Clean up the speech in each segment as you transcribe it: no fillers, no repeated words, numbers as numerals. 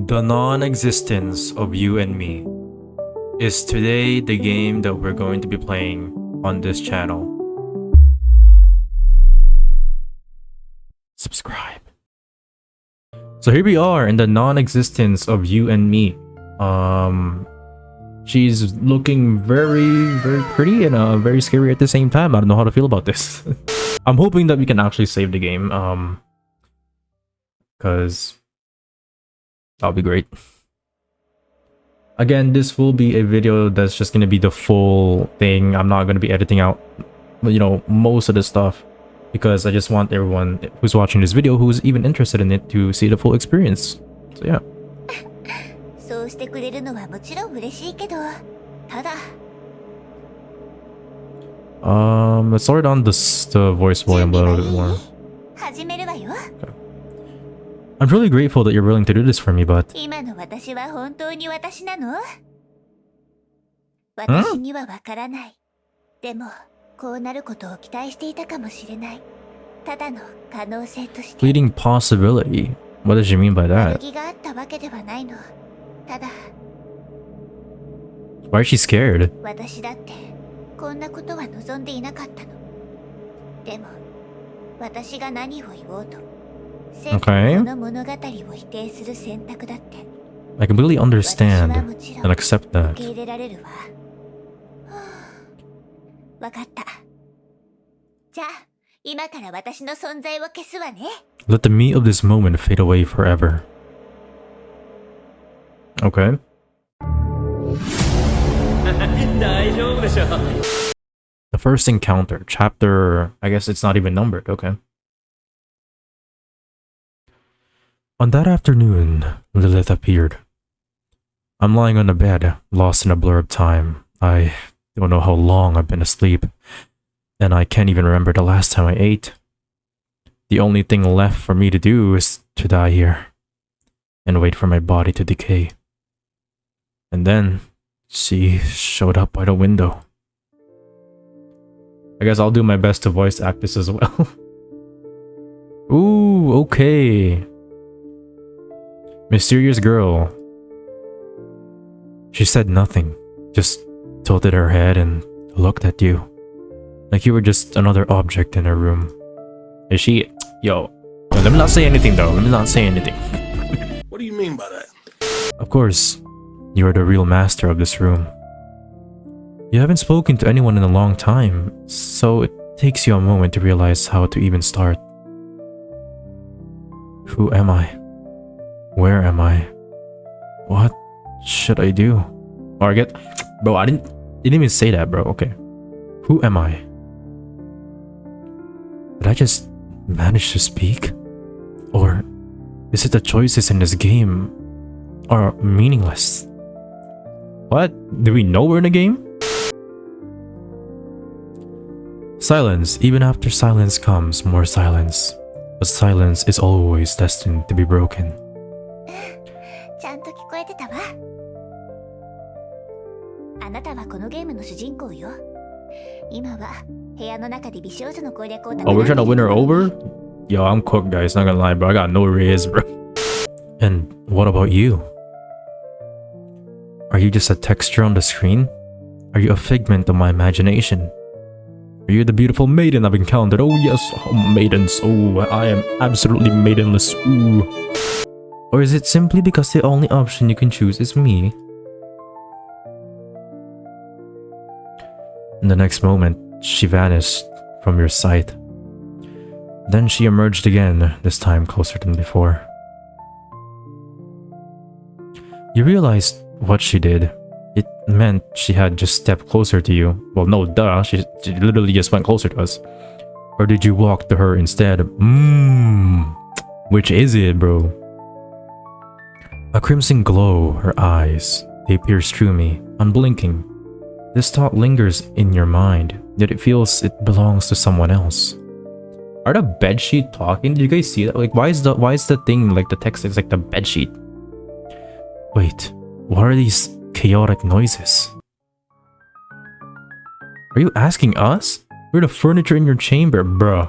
The non-existence of you and me is today the game that we're going to be playing on this channel. Subscribe. So here we are in the non-existence of you and me. She's looking very pretty and very scary at the same time. I don't know how to feel about this. I'm hoping that we can actually save the game, because that'll be great. Again, this will be a video that's just gonna be the full thing. I'm not gonna be editing out, you know, most of the stuff, because I just want everyone who's watching this video, who's even interested in it, to see the full experience. So yeah. Let's start on the voice volume a little bit more. Okay. I'm truly grateful that you're willing to do this for me, but... Huh? Fleeting possibility? What does she mean by that? Why is she scared? Okay. I completely understand and accept that. Let the me of this moment fade away forever. Okay. The first encounter, chapter, I guess it's not even numbered, okay. On that afternoon, Lilith appeared. I'm lying on the bed, lost in a blur of time. I don't know how long I've been asleep, and I can't even remember the last time I ate. The only thing left for me to do is to die here, and wait for my body to decay. And then, she showed up by the window. I guess I'll do my best to voice act this as well. Ooh, okay. Mysterious girl. She said nothing, just tilted her head and looked at you, like you were just another object in her room. Is she... Yo, let me not say anything though, let me not say anything. What do you mean by that? Of course, you are the real master of this room. You haven't spoken to anyone in a long time, so it takes you a moment to realize how to even start. Who am I? Where am I? What should I do? Or I get... Bro, I didn't even say that, bro. Okay. Who am I? Did I just manage to speak? Or is it the choices in this game are meaningless? What? Do we know we're in a game? Silence. Even after silence comes more silence. But silence is always destined to be broken. Oh, we're trying to win her over? Yo, I'm cooked, guys. Not gonna lie, bro. I got no raise, bro. And what about you? Are you just a texture on the screen? Are you a figment of my imagination? Are you the beautiful maiden I've encountered? Oh yes, oh, maidens. Oh, I am absolutely maidenless. Ooh. Or is it simply because the only option you can choose is me? In the next moment, she vanished from your sight. Then she emerged again, this time closer than before. You realized what she did. It meant she had just stepped closer to you. Well, no, duh, she literally just went closer to us. Or did you walk to her instead? Which is it, bro? A crimson glow, her eyes. They pierce through me, unblinking. This thought lingers in your mind, yet it feels it belongs to someone else. Are the bedsheet talking? Did you guys see that? Like, why is the thing, like the text is like the bedsheet? Wait, what are these chaotic noises? Are you asking us? We're the furniture in your chamber, bruh.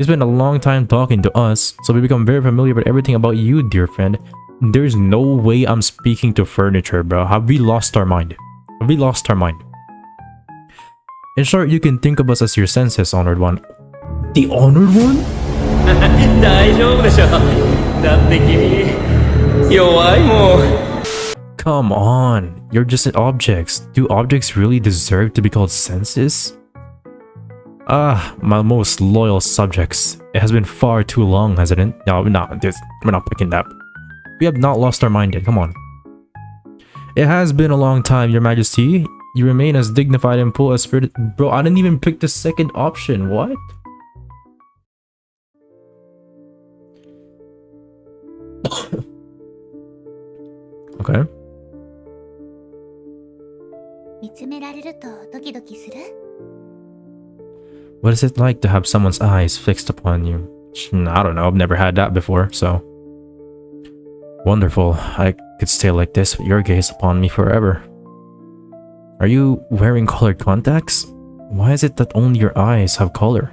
You spend a long time talking to us, so we become very familiar with everything about you, dear friend. There's no way I'm speaking to furniture, bro. Have we lost our mind? Have we lost our mind? In short, you can think of us as your senses, honored one. The honored one? 大丈夫でしょ。だって君、弱いもん。 Come on, you're just objects. Do objects really deserve to be called senses? Ah, my most loyal subjects. It has been far too long, hasn't it? No, we're not picking that. We have not lost our mind yet, come on. It has been a long time, your majesty. You remain as dignified and full as spirit. Bro, I didn't even pick the second option, what? Okay. 見つめられるとドキドキする? What is it like to have someone's eyes fixed upon you? I don't know, I've never had that before, so... Wonderful, I could stay like this with your gaze upon me forever. Are you wearing colored contacts? Why is it that only your eyes have color?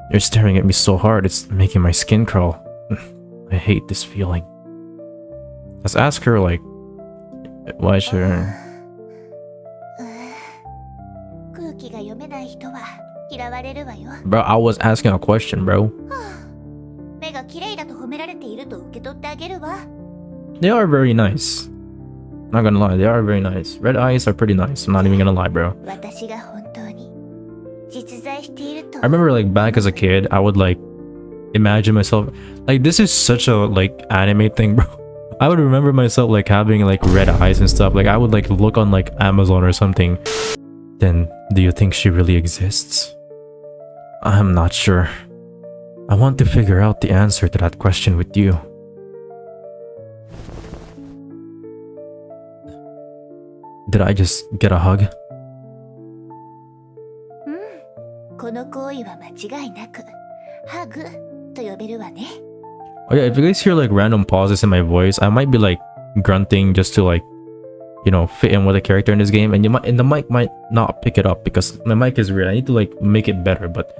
You're staring at me so hard, it's making my skin crawl. I hate this feeling. Let's ask her, like... Why should her... 空気が読めない人は嫌われるわよ。 Bro, I was asking a question, bro. 目が綺麗だと褒められていると受け取ってあげるわ。 They are very nice. Not gonna lie, they are very nice. Red eyes are pretty nice. I'm not even gonna lie, bro. 私が本当に実在していると。 I remember like back as a kid, I would like imagine myself like this is such a like anime thing, bro. I would remember myself like having like red eyes and stuff. Like I would like look on like Amazon or something. Then do you think she really exists? I'm not sure. I want to figure out the answer to that question with you. Did I just get a hug? この行為は間違いなくハグと呼べるわね。 Oh yeah, if you guys hear like random pauses in my voice, I might be like grunting just to like, you know, fit in with a character in this game, and the mic might not pick it up because my mic is weird. I need to like make it better, but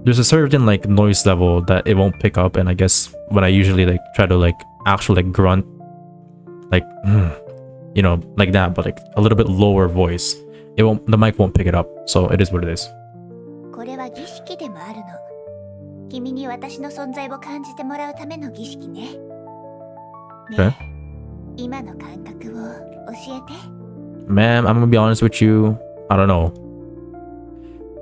there's a certain like noise level that it won't pick up, and I guess when I usually like try to like actually like grunt, like you know, like that, but like a little bit lower voice, the mic won't pick it up. So it is what it is. これは儀式でもあるの。君に私の存在を感じてもらうための儀式ね。ねえ、今の感覚を教えて。 Ma'am, I'm gonna be honest with you. I don't know.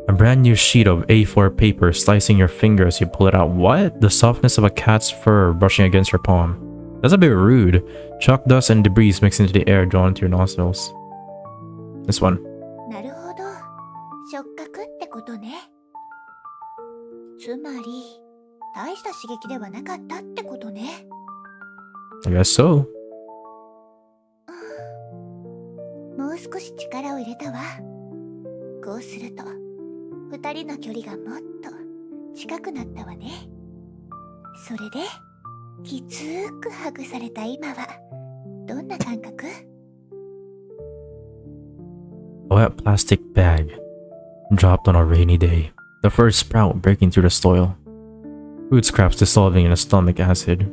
A brand new sheet of A4 paper slicing your finger as you pull it out. What? The softness of a cat's fur brushing against your palm. That's a bit rude. Chalk dust and debris mixed into the air drawn to your nostrils. This one. なるほど。触覚ってことね。つまり、大した刺激ではなかったってことね。 I guess so. もう少し力を入れたわ。こうすると、二人の距離がもっと近くなったわね。それで、きつーくハグされた今は、どんな感覚? A wet plastic bag dropped on a rainy day. The first sprout breaking through the soil. Food scraps dissolving in a stomach acid.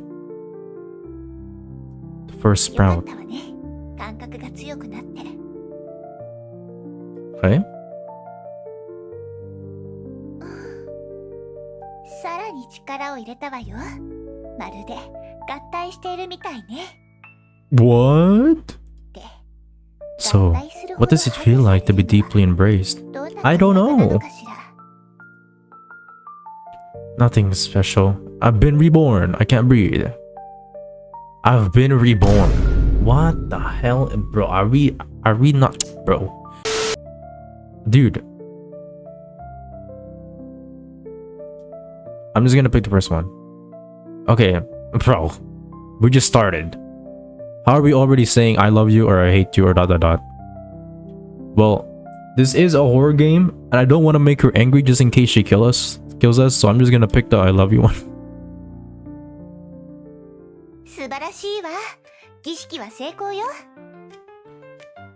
The first よかっ sprout. たわね。感覚が強くなって。 Okay. さらに力を入れたわよ。まるで合体しているみたいね。 What? で、 So, 合体するほ what ど does it feel like to be deeply embraced? どんな I don't 感覚な know. のかしら。 Nothing special. I've been reborn. I can't breathe. I've been reborn. What the hell? Bro, are we not... Bro. Dude. I'm just gonna pick the first one. Okay, bro. We just started. How are we already saying I love you or I hate you or ... Well, this is a horror game, and I don't want to make her angry just in case she kills us, so I'm just gonna pick the I love you one. 素晴らしいわ。儀式は成功よ。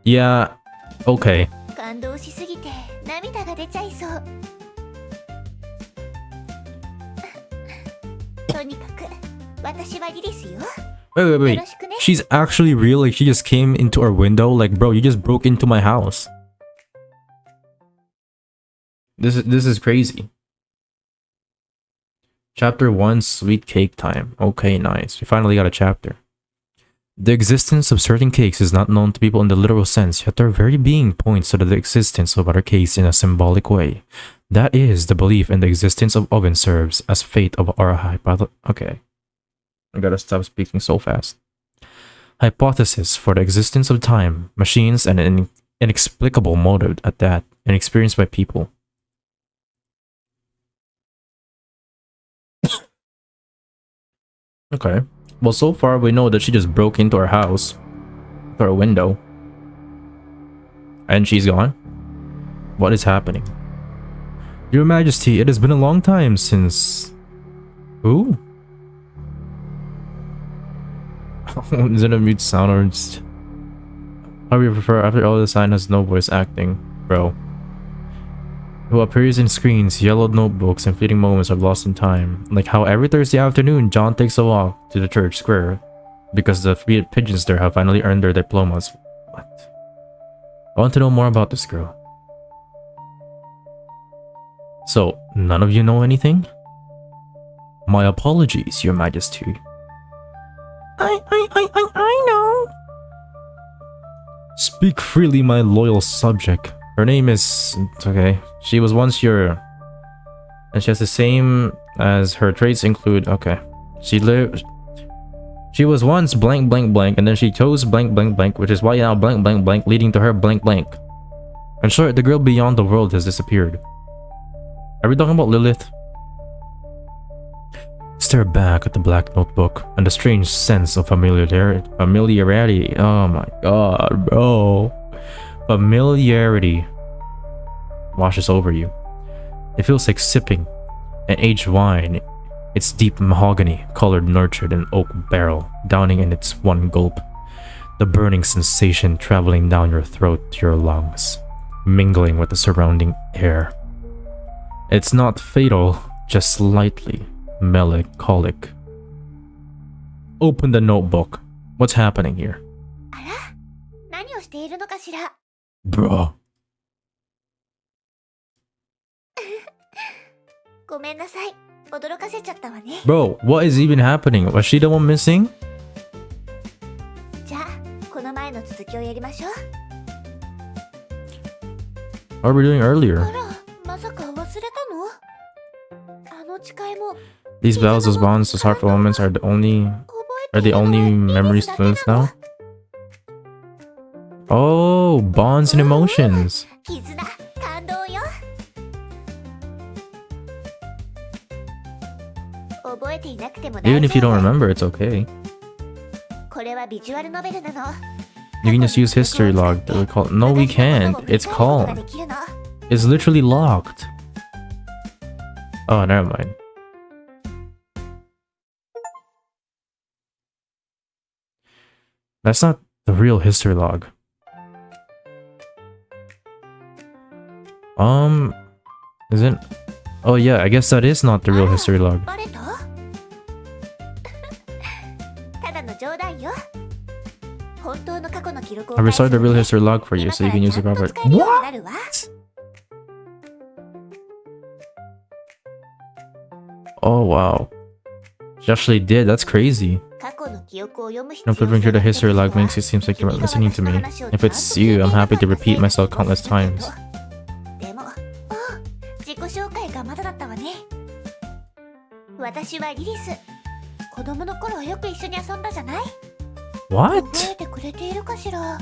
Yeah, okay. 感動しすぎて涙が出ちゃいそう。とにかく私はリリスよ。 Wait. She's actually real? Like, she just came into our window? Like, bro, you just broke into my house. This is crazy. Chapter 1, Sweet Cake Time. Okay, nice. We finally got a chapter. The existence of certain cakes is not known to people in the literal sense, yet their very being points to the existence of other cakes in a symbolic way. That is, the belief in the existence of oven serves as fate of our hypothesis. Okay. I gotta stop speaking so fast. Hypothesis for the existence of time, machines, and an inexplicable motive at that, and experienced by people. Okay. Well, so far we know that she just broke into our house through our window. And she's gone. What is happening? Your Majesty, it has been a long time since... Who? Is it a mute sound or just... How do you prefer after all the sign has no voice acting? Bro. Who appears in screens, yellowed notebooks, and fleeting moments are lost in time. Like how every Thursday afternoon, John takes a walk to the church square because the three pigeons there have finally earned their diplomas. What? I want to know more about this girl. So, none of you know anything? My apologies, Your Majesty. I know. Speak freely, my loyal subject. Her name is... okay. She was once your... and she has the same as her traits include... okay. She was once blank blank blank, and then she chose blank blank blank, which is why now blank blank blank, leading to her blank blank. In short, the girl beyond the world has disappeared. Are we talking about Lilith? Stare back at the black notebook and the strange sense of familiarity. Oh my god, bro. Familiarity washes over you. It feels like sipping an aged wine. Its deep mahogany, colored nurtured an oak barrel, downing in its one gulp. The burning sensation traveling down your throat to your lungs, mingling with the surrounding air. It's not fatal, just slightly melancholic. Open the notebook. What's happening here? あら、何をしているのかしら。 Bro. ごめんなさい。驚かせちゃったわね。 Bro, what is even happening? Was she the one missing? じゃあ、この前の続きをやりましょう。 What were we doing あ earlier? ら、まさか忘れたの？あの誓いも These vows, those bonds, those heartful moments are the only memories to live now? Oh, bonds and emotions. 絆、感動よ。覚えていなくても大丈夫。 Even if you don't remember, it's okay. これはビジュアルノベルなの。 You can just use history log that we call. No, we can't. It's called. It's literally locked. Oh, never mind. That's not the real history log. Isn't... oh yeah, I guess that is not the real history log. バレた？ただの冗談よ。本当の過去の記録を I restarted the real history log for you so you can use it properly. What? Oh wow. She actually did, that's crazy. Now flipping through the history log makes it seem like you're listening to me. If it's you, I'm happy to repeat myself countless times. でも、自己紹介がまだだったわね。私はリリス。子供の頃はよく一緒に遊んだじゃない？ What? 覚えてくれているかしら？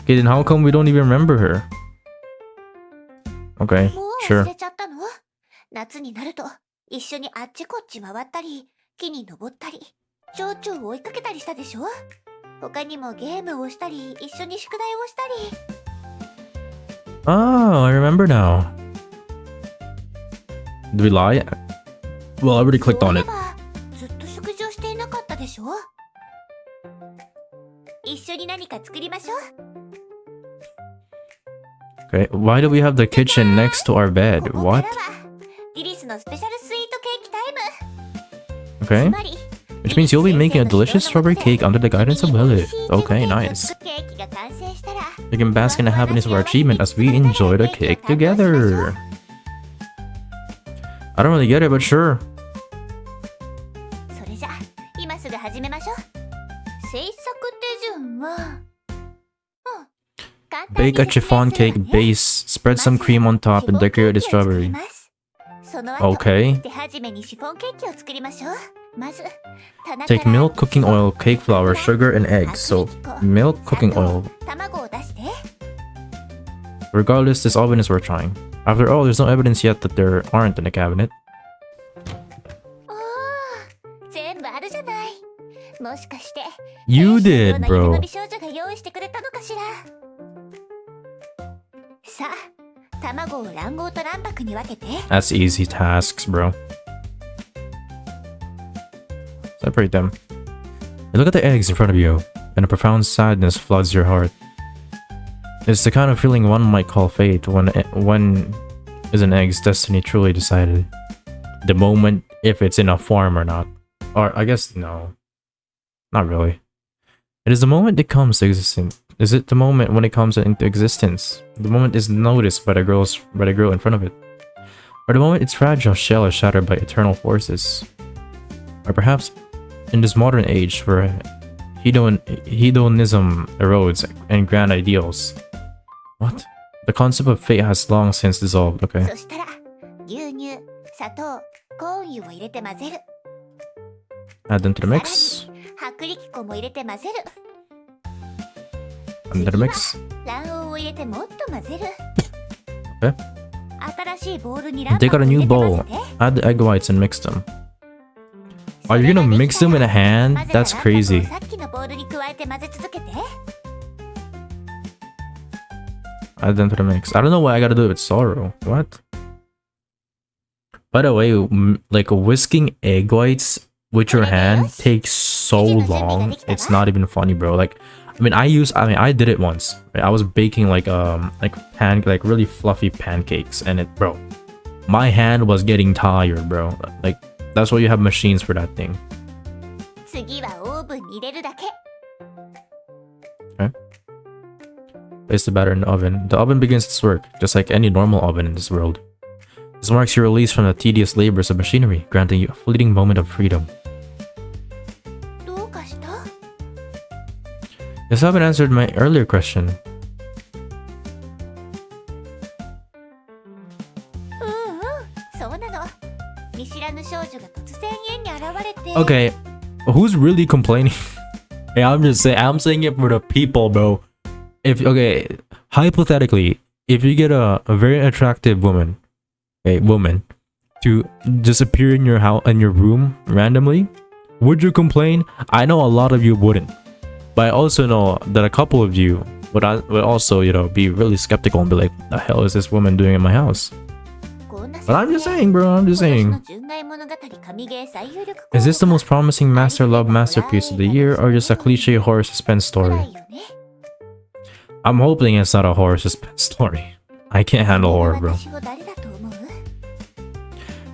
Okay, then how come we don't even remember her? Okay, もう sure. 忘れちゃったの？夏になると一緒にあっちこっち回ったり、木に登ったり、蝶々を追いかけたりしたでしょ？他にもゲームをしたり、一緒に宿題をしたり。Oh, I remember now. Did we lie? Well, I already clicked on it. ずっと食事をしていなかったでしょ？一緒に何か作りましょう。 Okay, why do we have the kitchen next to our bed? What? リリスのスペシャルスイートケーキタイム。Okay. Which means you'll be making a delicious strawberry cake under the guidance of Lilith. Okay, nice. You can bask in the happiness of our achievement as we enjoy the cake together. I don't really get it, but sure. Bake a chiffon cake base, spread some cream on top, and decorate with strawberry. Okay. Take milk, cooking oil, cake flour, sugar, and eggs. So, milk, cooking oil. Regardless, this oven is worth trying. After all, there's no evidence yet that there aren't in the cabinet. You did, bro. That's easy tasks, bro. Separate them. You look at the eggs in front of you, and a profound sadness floods your heart. It's the kind of feeling one might call fate when is an egg's destiny truly decided. The moment if it's in a form or not. Or I guess no. Not really. It is the moment it comes to existence. Is it the moment when it comes into existence? The moment is noticed by the girl in front of it. Or the moment its fragile shell is shattered by eternal forces. Or perhaps in this modern age where hedonism erodes and grand ideals. What? The concept of fate has long since dissolved, okay. Add them to the mix. Add to the mix. Okay. Take out a new bowl. Add the egg whites and mix them. Are you gonna mix them in a hand? That's crazy. Add them to the mix. I don't know why I gotta do it with sorrow. What? By the way, like whisking egg whites with your hand takes so long. It's not even funny, bro. Like, I did it once. Right? I was baking like really fluffy pancakes, and bro, my hand was getting tired, bro. Like, that's why you have machines for that thing. Okay. Place the batter in the oven. The oven begins its work, just like any normal oven in this world. This marks your release from the tedious labors of machinery, granting you a fleeting moment of freedom. This haven't answered my earlier question. Okay, who's really complaining? Hey, I'm saying it for the people, bro. Hypothetically, if you get a very attractive woman, to just appear in your house, in your room randomly, would you complain? I know a lot of you wouldn't, but I also know that a couple of you would also, be really skeptical and be like, "The hell is this woman doing in my house?" But I'm just saying, bro. I'm just saying. Is this the most promising master love masterpiece of the year, or just a cliche horror suspense story? I'm hoping it's not a horror suspense story. I can't handle horror, bro.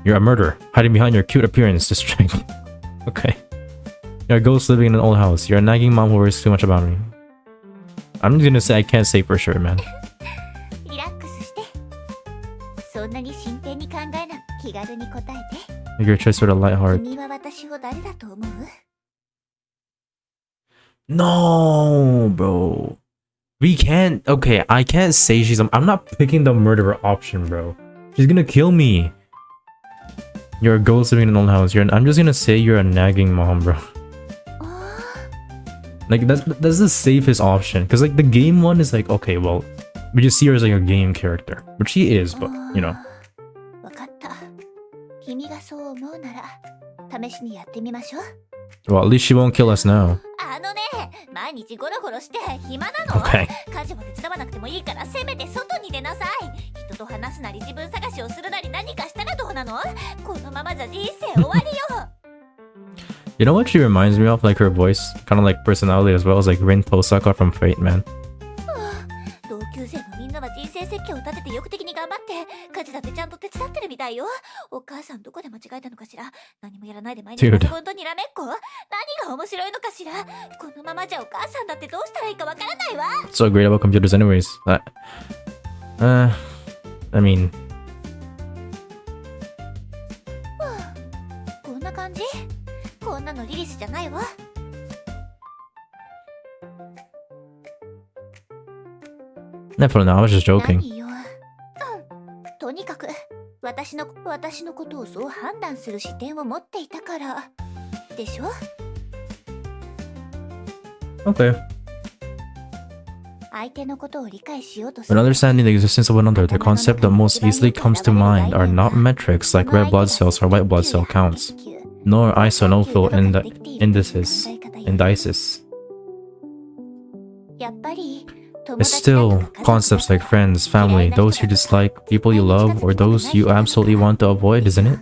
You're a murderer, hiding behind your cute appearance to strike. Okay. You're a ghost living in an old house. You're a nagging mom who worries too much about me. I'm just gonna say I can't say for sure, man. Make your choice with a light heart. No, bro. We can't. Okay, I can't say I'm not picking the murderer option, bro. She's gonna kill me. You're a ghost living in an old house. I'm just gonna say you're a nagging mom, bro. Like, that's the safest option. Because, like, the game one is like, okay, well, we just see her as like a game character. But she is, but, Well, at least she won't kill us now. Okay. You know what she reminds me of? Like her voice, kind of like personality as well, as like 𝗵𝗲𝗿𝗃 from Fate, man. ないよ。お母さんどこで間違えたのかしら。何もやらないで毎 Dude. 日パソコンとにらめっこ。何が面白いのかしら。このままじゃお母さんだってどうしたらいいかわからないわ。 So great about computers anyways. I mean... こんな感じ？こんなのリリスじゃないわ。Never know, I was just joking. 何よ。とにかく私のことをそう判断する視点を持っていたからでしょ。 Okay. 相手のことを理解しようとす When る。 understanding the existence of one another, the concept that most easily comes to mind are not metrics like red blood cells or white blood cell counts, nor 𝗖𝗓𝙃𝙃 It's still concepts like friends, family, those you dislike, people you love, or those you absolutely want to avoid, isn't it?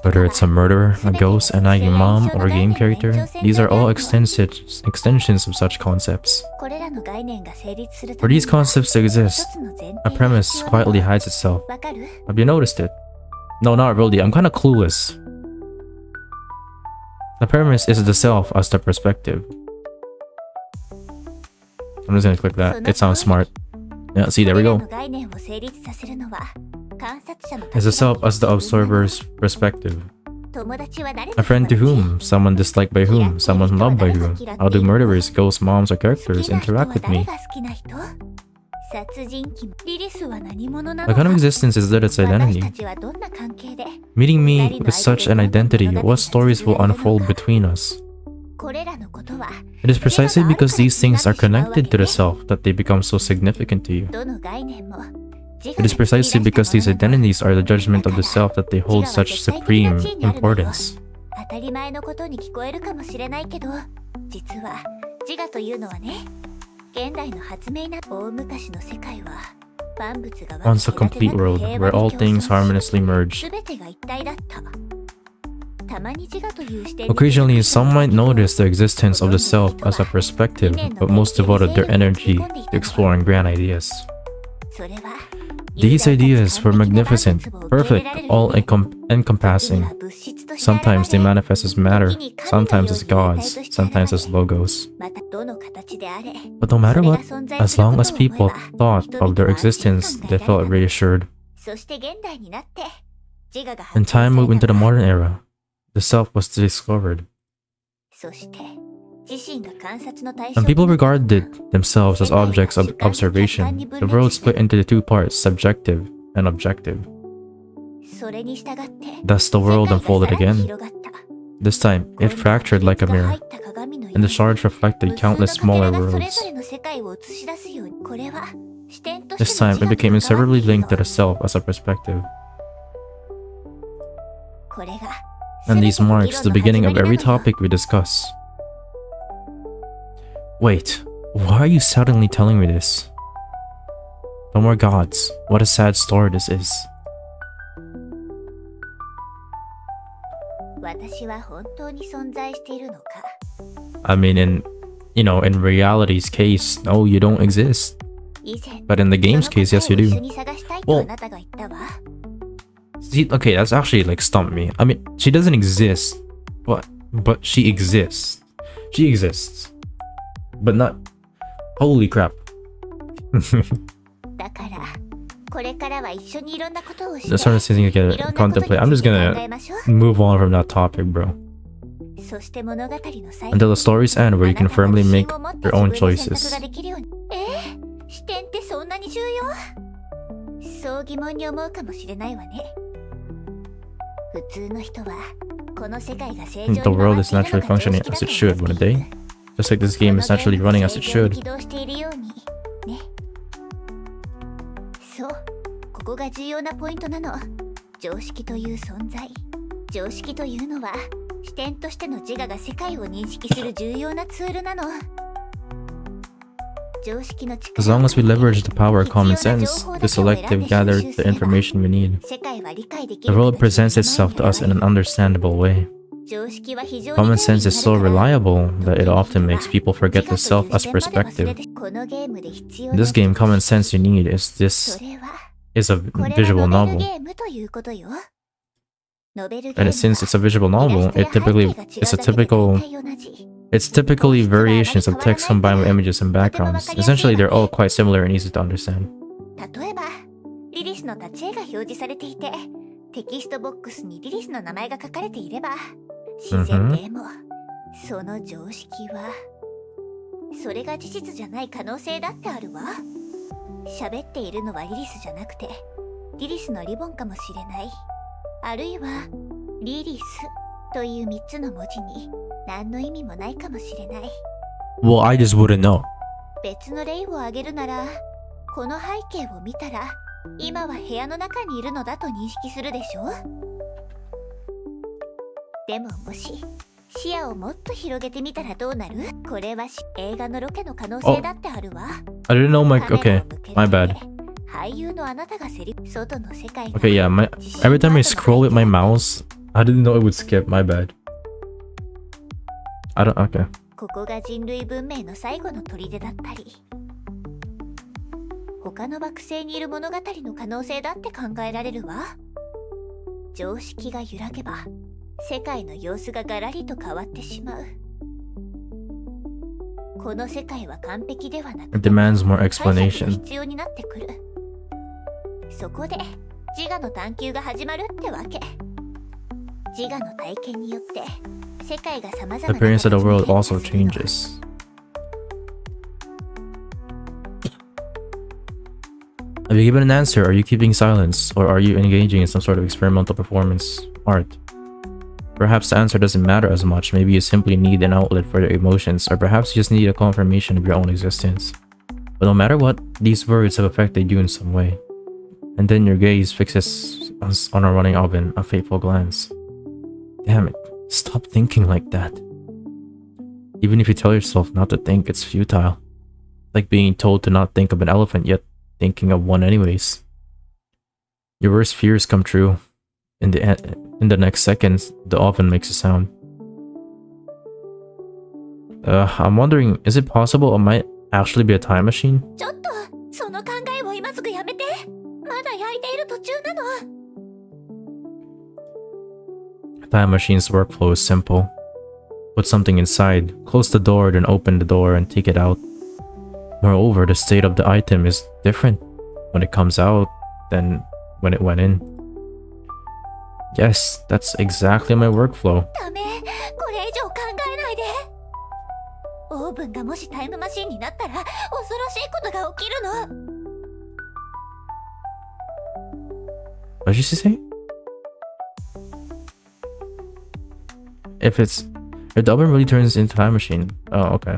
Whether it's a murderer, a ghost, a nagging mom, or a game character, these are all extensions of such concepts. For these concepts to exist, a premise quietly hides itself. Have you noticed it? No, not really. I'm kind of clueless. The premise is the self as the perspective. I'm just gonna click that. It sounds smart. Yeah, see, there we go. It's the self as the observer's perspective. A friend to whom? Someone disliked by whom? Someone loved by whom? How do murderers, ghosts, moms, or characters interact with me? What kind of existence is Lilith's identity? Meeting me with such an identity, what stories will unfold between us? It is precisely because these things are connected to the self that they become so significant to you. It is precisely because these identities are the judgment of the self that they hold such supreme importance. Once a complete world, where all things harmoniously merged. Occasionally, some might notice the existence of the self as a perspective, but most devoted their energy to exploring grand ideas. These ideas were magnificent, perfect, all-encompassing. Sometimes they manifest as matter, sometimes as gods, sometimes as logos. But no matter what, as long as people thought of their existence, they felt reassured. When time moved into the modern era, the self was discovered. When people regarded themselves as objects of observation, the world split into the two parts, subjective and objective. Thus the world unfolded again. This time, it fractured like a mirror, and the shards reflected countless smaller worlds. This time, it became inseparably linked to the self as a perspective. And these marks the beginning of every topic we discuss. Wait, why are you suddenly telling me this? No more gods. What a sad story this is. I mean, in reality's case, no, you don't exist. But in the game's case, yes, you do. Well, see, okay, that's actually like stumped me. I mean, she doesn't exist, but she exists. She exists, but not. Holy crap! Let's start thinking again. Contemplate. I'm just gonna move on from that topic, bro. Until the stories end, where you can firmly make your own choices. The world is naturally functioning as it should, wouldn't they? Just like this game is naturally running as it should. As long as we leverage the power of common sense to selectively gather the information we need, the world presents itself to us in an understandable way. Common sense is so reliable that it often makes people forget the self as perspective. In this game, common sense you need is this is a これは visual ノベル novel. ゲームということよ。ノベルゲーム And since it's a visual は novel, イラストや背景が違うだけで大体同じ。 it's typically variations of text combined with images and backgrounds. Essentially, they're all quite similar and easy to understand. 例えば、リリスの立ち絵が表示されていて、テキストボックスにリリスの名前が書かれていれば、自然でも、その常識は、それが事実じゃない可能性だってあるわ。喋っているのはリリスじゃなくて、リリスのリボンかもしれない。あるいは、リリスという3つの文字に何の意味もないかもしれない。Well, I just wouldn't know. 別の例を挙げるなら、この背景を見たら、今は部屋の中にいるのだと認識するでしょ。でももし視野をもっと広げてみたらどうなる？これは映画のロケの可能性だってあるわ。I didn't know my... Okay, my bad. 俳優のあなたが外の世界が Okay, yeah, every time I scroll with my mouse, I didn't know it would skip. My bad. I don't... Okay. ここが人類文明の最後の砦だったり、他の惑星にいる物語の可能性だって考えられるわ。常識が揺らげば世界の様子がガラリと変わってしまう。この世界は完璧ではなく It demands more 解釈が explanation. 必要になってくる。そこで自我の探求が始まるってわけ。自我の体験によって世界が様々 The な appearance of the 形に world 変化 also するの。 changes. Have you given an answer? Are you keeping silence? Or are you engaging in some sort of experimental performance art? Perhaps the answer doesn't matter as much. Maybe you simply need an outlet for your emotions, or perhaps you just need a confirmation of your own existence. But no matter what, these words have affected you in some way. And then your gaze fixes on a running oven, a fateful glance. Damn it, stop thinking like that. Even if you tell yourself not to think, it's futile. Like being told to not think of an elephant, yet thinking of one anyways. Your worst fears come true. In the next seconds, the oven makes a sound. I'm wondering, is it possible it might actually be a time machine? ちょっとその考えを今すぐやめて。まだ焼いている途中なの。 A time machine's workflow is simple. Put something inside, close the door, then open the door and take it out. Moreover, the state of the item is different when it comes out than when it went in. Yes, that's exactly my workflow. ダメ、これ以上考えないで。オーブンがもしタイムマシンになったら恐ろしいことが起きるの。 What did she say? If the oven really turns into a time machine. Oh, okay.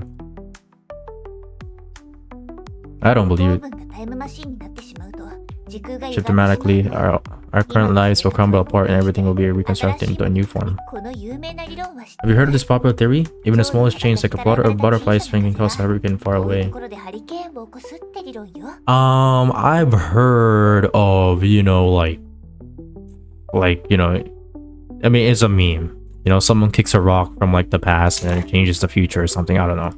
I don't オ believe ー it. ブンがタイムマシンになってしまうと時空が Shift dramatically, our current lives will crumble apart and everything will be reconstructed into a new form. この有名な理論は知って Have you heard of this popular theory? Even the smallest change like a flutter of butterflies swinging across a hurricane far こういう away. ところでハリケーンを起こすって理論よ。 I've heard of, you know, you know, I mean, it's a meme. You know, someone kicks a rock from like the past and it changes the future or something. I don't know.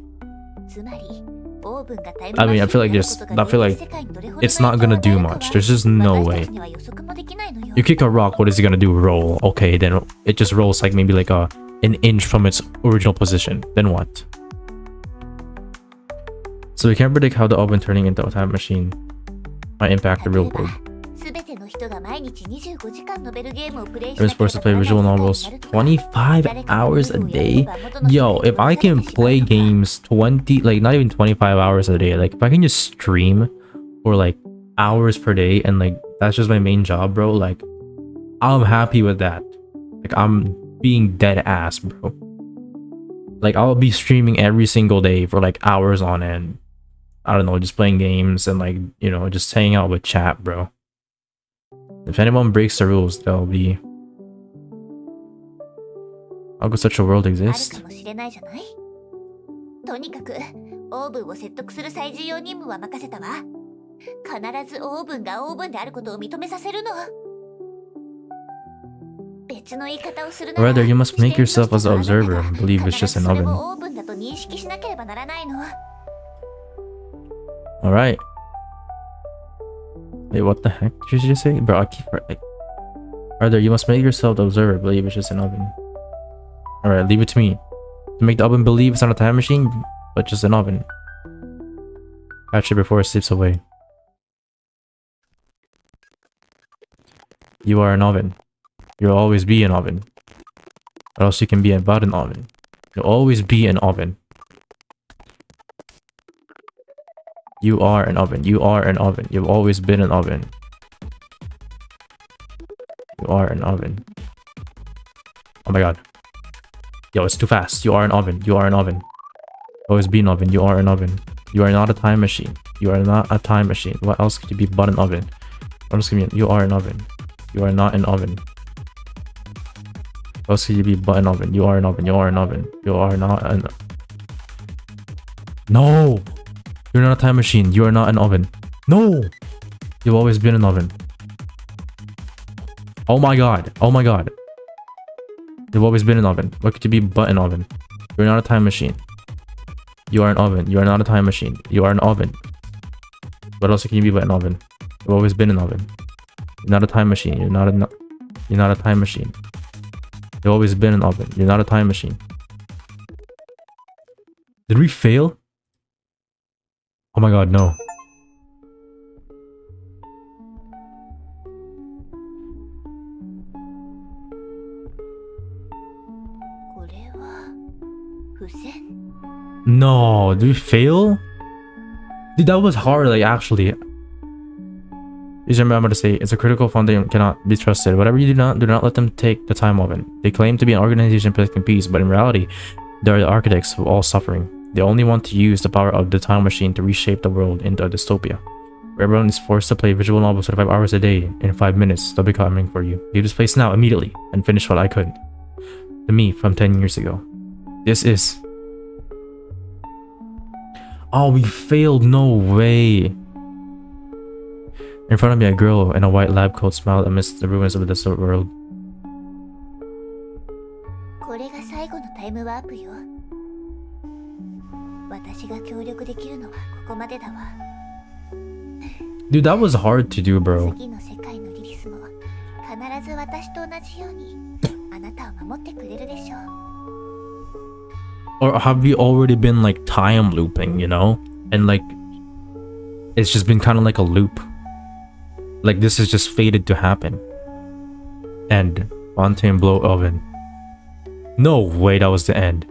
つまりオーブンがタイム I マシ mean, ン I feel like になる there's, ことが I feel like 現実世界にどれほど it's not gonna do much. There's just no way. 私たちには予測もできないのよ。 You kick a rock, what is it gonna do? Roll. Okay, then it just rolls like maybe like an inch from its original position. Then what? So we can't predict how the oven turning into a time machine might impact the real world. すべての人が毎日25時間ノベルゲームをプレイし I'm なけれ supposed to ば play ならない visual 世界 novels になるとか 25 hours a day? Yo, if I can play games 20, like not even 25 hours a day, like if I can just stream for like hours per day and like that's just my main job, bro, like I'm happy with that. Like I'm being dead ass, bro. Like I'll be streaming every single day for like hours on end. I don't know, just playing games and like, you know, just hanging out with chat, bro. If anyone breaks the rules, they'll be... How could such a world ある exist? かもしれないじゃない。とにかくオーブンを説得する最重要任務は任せたわ。必ずオーブンがオーブンであることを認めさせるの。別の言い方をするなら Rather, you must make yourself as an observer and believe it's 必 just ず an それ oven. をオーブンだと認識しなければならないの。 Alright. Wait, what the heck did you just say? Bro, I keep... Arthur, you must make yourself the observer believe it's just an oven. Alright, leave it to me. To make the oven believe it's not a time machine, but just an oven. Catch it before it slips away. You are an oven. You'll always be an oven. Or else you can be about an oven. You'll always be an oven. You are an oven. You are an oven. You've always been an oven. You are an oven. Oh my god. Yo, it's too fast. You are an oven. You are an oven. Always be an oven. You are an oven. You are not a time machine. You are not a time machine. What else could you be but an oven? What else could you be? You are an oven. You are not an oven. What else could you be but an oven? You are an oven. You are an oven. You are not an... No! You're not a time machine. You are not an oven. No! You've always been an oven. Oh my god. Oh my god. You've always been an oven. What could you be but an oven? You're not a time machine. You are an oven. You are not a time machine. You are an oven. What else can you be but an oven? You've always been an oven. You're not a time machine. You're not a time machine. You've always been an oven. You're not a time machine. Did we fail? Oh my god, no. No, did we fail? Dude, that was hard, like, actually. Please remember to say, it's a critical foundation, cannot be trusted. Whatever you do not let them take the time oven. They claim to be an organization protecting peace, but in reality, they are the architects of all suffering. They only want to use the power of the time machine to reshape the world into a dystopia, where everyone is forced to play visual novels 25 hours a day. In 5 minutes, they'll be coming for you. Leave this place now, immediately, and finish what I couldn't. To me, from 10 years ago. This is... Oh, we failed, no way. In front of me, a girl in a white lab coat smiled amidst the ruins of the desert world. Dude, that was hard to do, bro. Or have we already been like time looping, you know? And like, it's just been kind of like a loop. Like this is just fated to happen. End. Fontainebleau oven. No way, that was the end.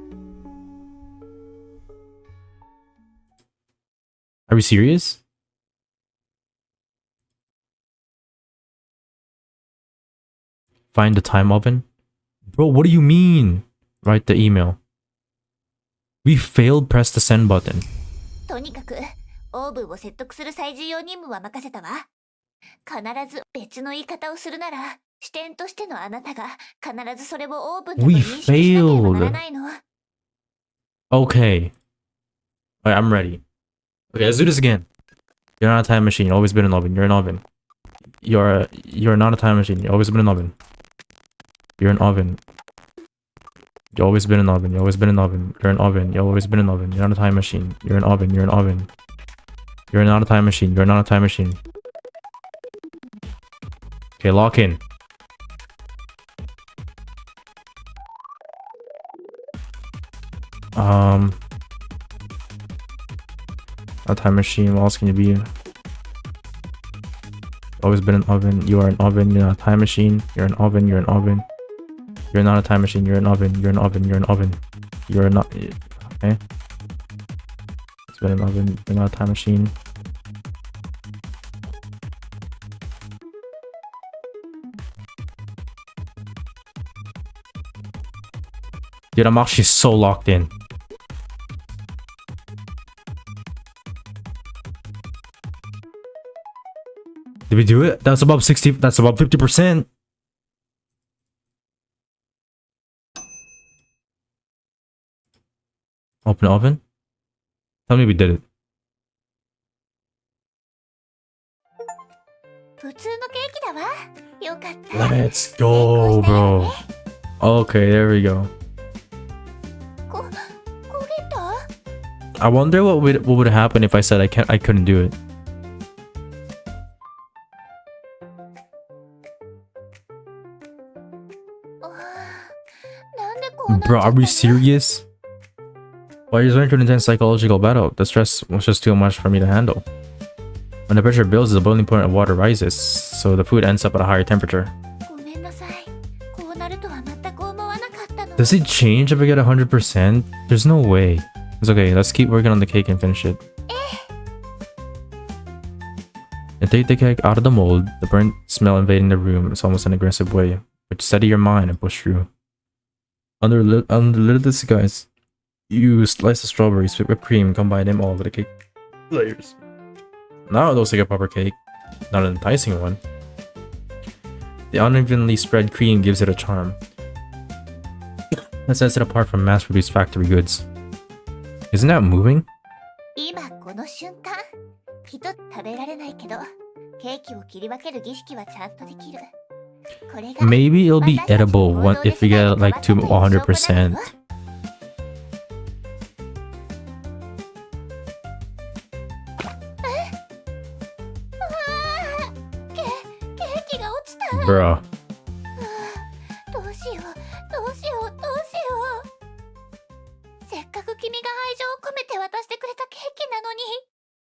Are we serious? Find the time oven? Bro, what do you mean? Write the email. We failed, press the send button. We failed. Okay. Alright, I'm ready. Okay, let's do this again. You're not a time machine. You've always been an oven. You're an oven. You're not a time machine. You've always been an oven. You're an oven. You've always been an oven. You've always been an oven. You're an oven. You've always been an oven. You're not a time machine. You're an oven. You're an oven. You're not a time machine. You're not a time machine. Okay, lock in. A time machine. What else can you be? Always been an oven. You are an oven. You're not a time machine. You're an oven. You're an oven. You're not a time machine. You're an oven. You're an oven. You're an oven. You're not. Okay. It's been an oven. You're not a time machine. Dude, I'm actually so locked in. Did we do it? That's above 60. That's above 50%. Open oven? Tell me we did it. Let's go, bro. Okay, there we go. I wonder what would happen if I said I couldn't do it. Bro, are we serious? Why are you going through an intense psychological battle? The stress was just too much for me to handle. When the pressure builds, the boiling point of water rises, so the food ends up at a higher temperature. Does it change if I get 100%? There's no way. It's okay, let's keep working on the cake and finish it. And take the cake out of the mold, the burnt smell invading the room is almost an aggressive way, but steady your mind and push through. Under lilith skies, you slice the strawberries with whipped cream, combine them all with the cake layers. Now it looks like a proper cake, not an enticing one. The unevenly spread cream gives it a charm that sets it apart from mass-produced factory goods. Isn't that moving? Maybe it'll be edible if we get like to 100%. Bruh.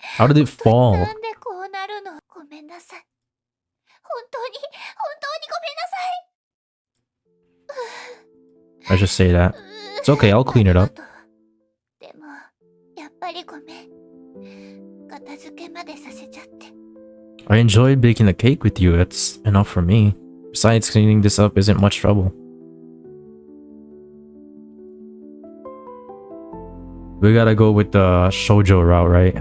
How did it fall? I just say that. It's okay, I'll clean it up. I enjoyed baking the cake with you, it's enough for me. Besides, cleaning this up isn't much trouble. We gotta go with the shoujo route, right?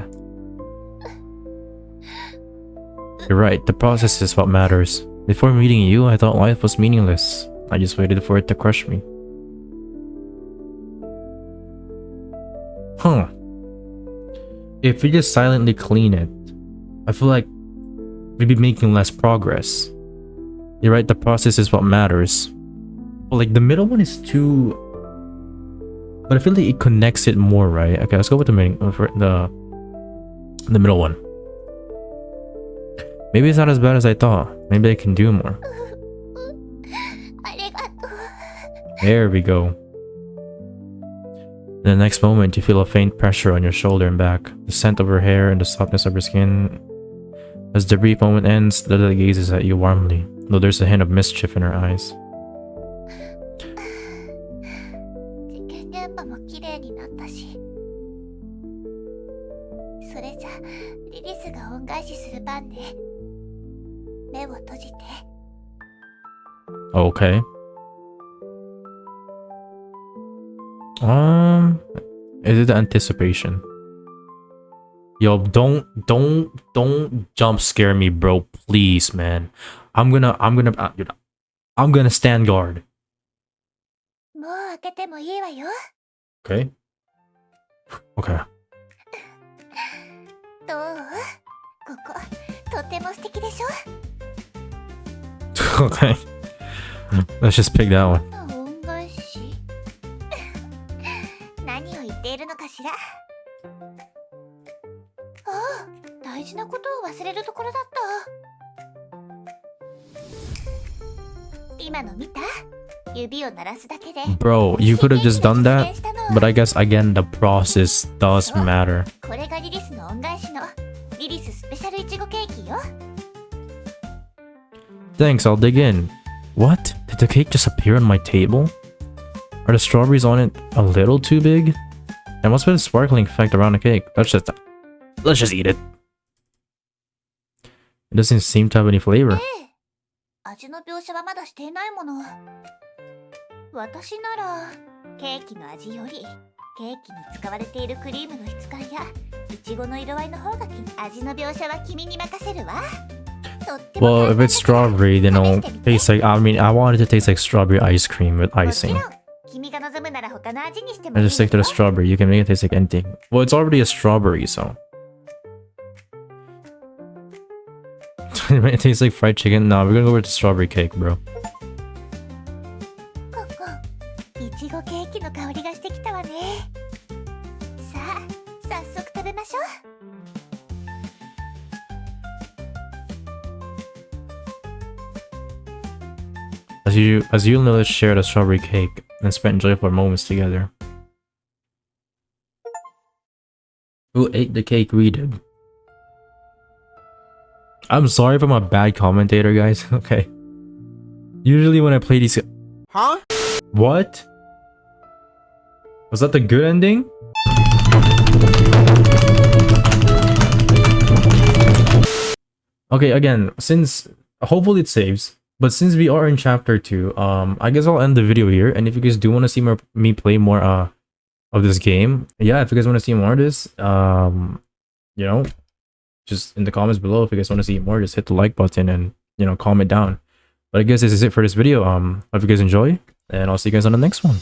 You're right, the process is what matters. Before meeting you, I thought life was meaningless. I just waited for it to crush me. Huh. If we just silently clean it, I feel like we'd be making less progress. You're right, the process is what matters. But like the middle one is too... But I feel like it connects it more, right? Okay, let's go with the middle one. Maybe it's not as bad as I thought. Maybe I can do more. There we go. In the next moment, you feel a faint pressure on your shoulder and back. The scent of her hair and the softness of her skin. As the brief moment ends, Lilith gazes at you warmly, though there's a hint of mischief in her eyes. Okay. Is it the anticipation? Yo, don't jump scare me, bro. Please, man. I'm gonna stand guard. Okay. Okay. Okay. Let's just pick that one. Bro, you could have just done that, but I guess again the process does matter. Thanks, I'll dig in. What? Did the cake just appear on my table? Are the strawberries on it a little too big? There must be a sparkling effect around the cake. Let's just eat it. It doesn't seem to have any flavor. Well, if it's strawberry, then it'll taste like, I mean, I want it to taste like strawberry ice cream with icing. I just stick to the strawberry. You can make it taste like anything. Well, it's already a strawberry, so. It tastes like fried chicken. Nah, we're gonna go with the strawberry cake, bro. As you'll notice, share the strawberry cake. and spent joyful moments together. Who ate the cake? We did. I'm sorry if I'm a bad commentator, guys. Okay. Usually when I play these... Huh? What? Was that the good ending? Okay, again, since... Hopefully it saves. But since we are in chapter 2, I guess I'll end the video here. And if you guys do want to see me play more of this game, yeah, if you guys want to see more of this, you know, just in the comments below, if you guys want to see more, just hit the like button and, you know, comment down. But I guess this is it for this video. Hope you guys enjoy, and I'll see you guys on the next one.